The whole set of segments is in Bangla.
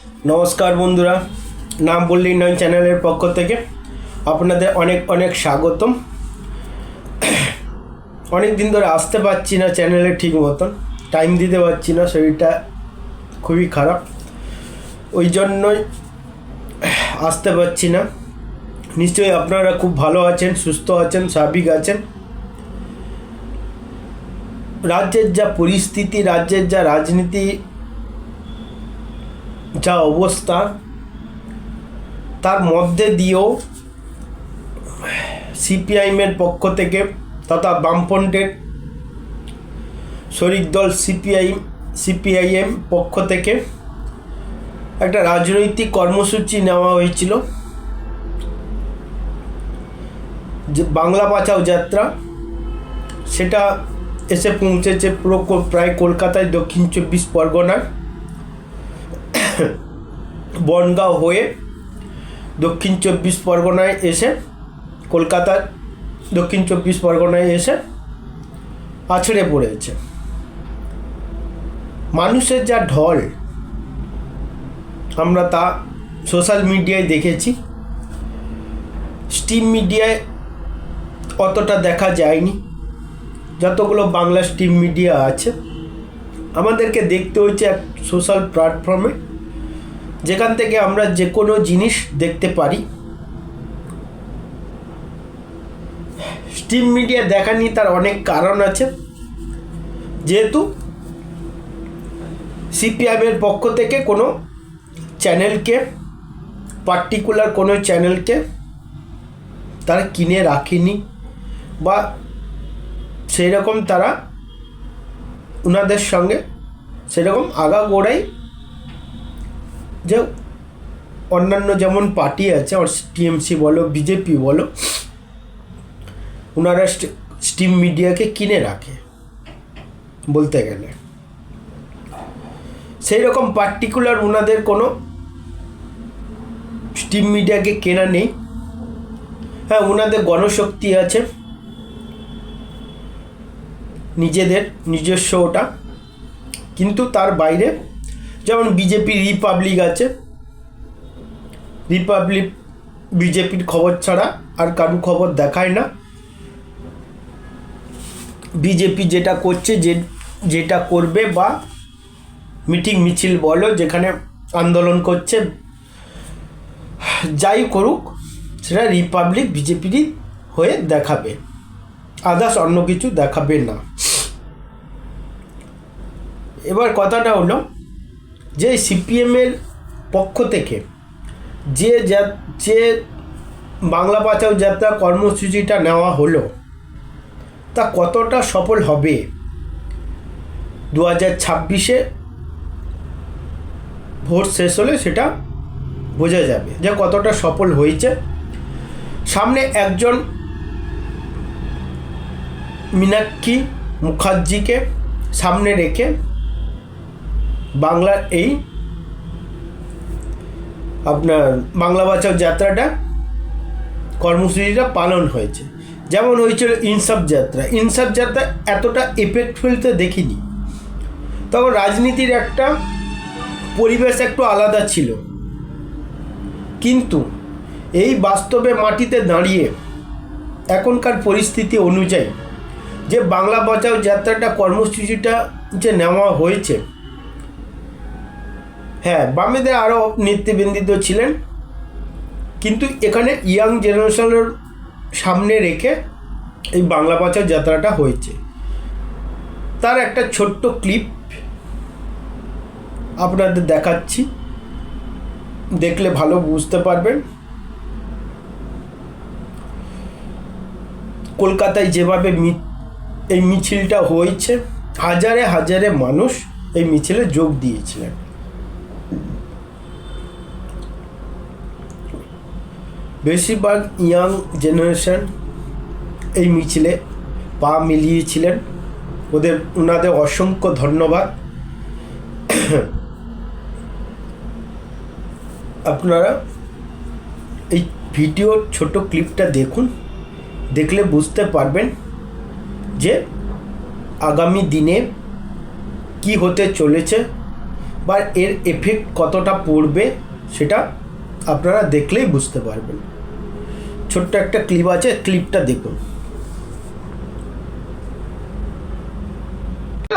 নমস্কার বন্ধুরা, নাম বললেই নয় চ্যানেলের পক্ষ থেকে আপনাদের অনেক অনেক স্বাগতম। অনেক দিন ধরে আসতে পারছি না চ্যানেলে ঠিক মতন, টাইম দিতে পারছি না, শরীরটা খুবই খারাপ, ওই জন্যই আসতে পারছি না। নিশ্চয়ই আপনারা খুব ভালো আছেন, সুস্থ আছেন, স্বাভাবিক আছেন। রাজ্যের যা পরিস্থিতি, রাজ্যের যা রাজনীতি, যা অবস্থা, তার মধ্যে দিয়েও সিপিআইএমের পক্ষ থেকে তথা বামফ্রন্টের শরিক দল সিপিআইএম পক্ষ থেকে একটা রাজনৈতিক কর্মসূচি নেওয়া হয়েছিল, যে বাংলা বাঁচাও যাত্রা। সেটা এসে পৌঁছেছে পুরো প্রায় কলকাতায়, দক্ষিণ 24 পরগনার বনগাঁও হয়ে দক্ষিণ 24 পরগনায় এসে, কলকাতার দক্ষিণ 24 পরগনায় এসে আছড়ে পড়েছে। মানুষের যা ঢল আমরা তা সোশ্যাল মিডিয়ায় দেখেছি, স্ট্রিম মিডিয়ায় অতটা দেখা যায়নি। যতগুলো বাংলা স্ট্রিম মিডিয়া আছে আমাদেরকে দেখতে হয়েছে এক সোশ্যাল প্ল্যাটফর্মে, যেখান থেকে আমরা যে কোনো জিনিস দেখতে পারি। স্ট্রিম মিডিয়া দেখানি তার অনেক কারণ আছে, যেহেতু সিপিআইএমের পক্ষ থেকে কোনো চ্যানেলকে, পার্টিকুলার কোনো চ্যানেলকে তারা কিনে রাখেনি, বা সেই রকম তারা ওনাদের সঙ্গে সেরকম আগাগোড়াই যে অন্যান্য যেমন পার্টি আছে, টিএমসি বলো, বিজেপি বলো, ওনারা স্ট্রিম মিডিয়াকে কিনে রাখে বলতে গেলে। সেই রকম পার্টিকুলার ওনাদের কোনো স্ট্রিম মিডিয়াকে কেনা নেই। হ্যাঁ, ওনাদের গণশক্তি আছে, নিজেদের নিজস্ব ওটা, কিন্তু তার বাইরে যেমন বিজেপির রিপাবলিক আছে, রিপাবলিক বিজেপির খবর ছাড়া আর কারু খবর দেখায় না। বিজেপি যেটা করছে, যেটা করবে, বা মিটিং মিছিল বলো, যেখানে আন্দোলন করছে, যাই করুক সেটা রিপাবলিক বিজেপিরই হয়ে দেখাবে, আদার্স অন্য কিছু দেখাবে না। এবার কথাটা হলো যে সিপিএমের পক্ষ থেকে যে বাংলা বাঁচাও যাত্রা কর্মসূচিটা নেওয়া হলো, তা কতটা সফল হবে 2026-এ ভোট শেষ হলে সেটা বোঝা যাবে যে কতটা সফল হয়েছে। সামনে একজন মীনাক্ষী মুখার্জিকে সামনে রেখে বাংলার এই আপনার বাংলা বাঁচাও যাত্রাটা, কর্মসূচিটা পালন হয়েছে। যেমন হয়েছিল ইনসাফ যাত্রা এতটা এফেক্টফুল তো দেখিনি, তখন রাজনীতির একটা পরিবেশ একটু আলাদা ছিল। কিন্তু এই বাস্তবে মাটিতে দাঁড়িয়ে এখনকার পরিস্থিতি অনুযায়ী যে বাংলা বাঁচাও যাত্রাটা কর্মসূচিটা যে নেওয়া হয়েছে, হ্যাঁ, বামেদের আরও নেতৃবৃন্দ ছিলেন, কিন্তু এখানে ইয়াং জেনারেশনের সামনে রেখে এই বাংলা বাঁচাও যাত্রাটা হয়েছে। তার একটা ছোট্ট ক্লিপ আপনাদের দেখাচ্ছি, দেখলে ভালো বুঝতে পারবেন। কলকাতায় যেভাবে এই মিছিলটা হয়েছে, হাজারে হাজারে মানুষ এই মিছিলে যোগ দিয়েছিলেন। বেশিরভাগ ইয়াং জেনারেশন এই মিছিলে পা মিলিয়েছিলেন, ওনাদের অসংখ্য ধন্যবাদ। আপনারা এই ভিডিওর ছোট ক্লিপটা দেখুন, দেখলে বুঝতে পারবেন যে আগামী দিনে কি হতে চলেছে, বা এর এফেক্ট কতটা পড়বে সেটা আপনারা দেখলেই বুঝতে পারবেন। ছোট্ট একটা ক্লিপ আছে, ক্লিপটা দেখুন।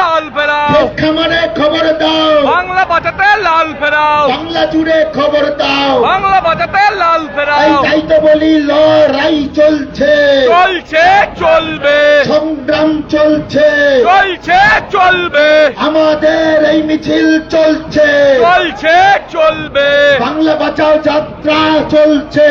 লাল ফেরাও, খামারে খবর দাও, বাংলা বাঁচাতে লাল ফেরাও, বাংলা জুড়ে খবর দাও, বাংলা বাঁচাতে লাল এই ফেরাও। তাই তো বলি লড়াই চলছে, চলছে চলবে, সংগ্রাম চলছে, চলছে চলবে, আমাদের এই মিছিল চলছে, চলছে চলবে, বাংলা বাঁচাও যাত্রা চলছে,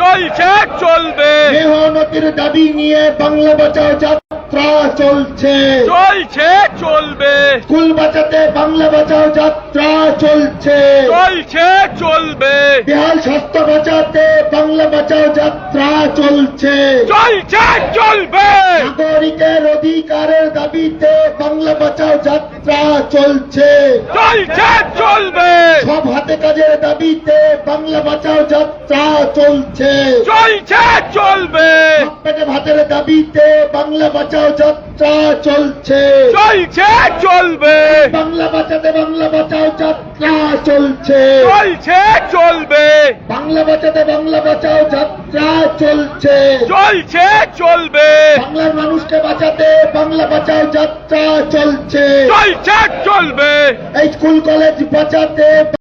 চলছে চলবে, মেহনতির দাবি নিয়ে বাংলা বাঁচাও যাত্রা চলছে, চলছে চলবে, স্কুল বাঁচাতে বাংলা বাঁচাও যাত্রা চলছে, চলছে চলবে, বেহাল স্বাস্থ্য বাঁচাতে বাংলা বাঁচাও যাত্রা চলছে, চলছে চলবে, নাগরিকের অধিকারের দাবিতে বাংলা বাঁচাও যাত্রা চলছে, চলছে চলবে, সব হাতে কাজের দাবিতে বাংলা বাঁচাও যাত্রা চলছে, চলছে চলবে, সব পেটে ভাতের দাবিতে বাংলা বাঁচাও যাত্রা চলছে, চলছে চলবে, বাংলা বাঁচাতে বাংলা বাঁচাও যাত্রা চলছে, চলছে চলবে, বাংলা বাঁচাতে বাংলা বাঁচাও যাত্রা চলছে, চলছে চলবে, বাংলার মানুষকে বাঁচাতে বাংলা বাঁচাও যাত্রা চলছে, চলছে চলবে, এই স্কুল কলেজ বাঁচাতে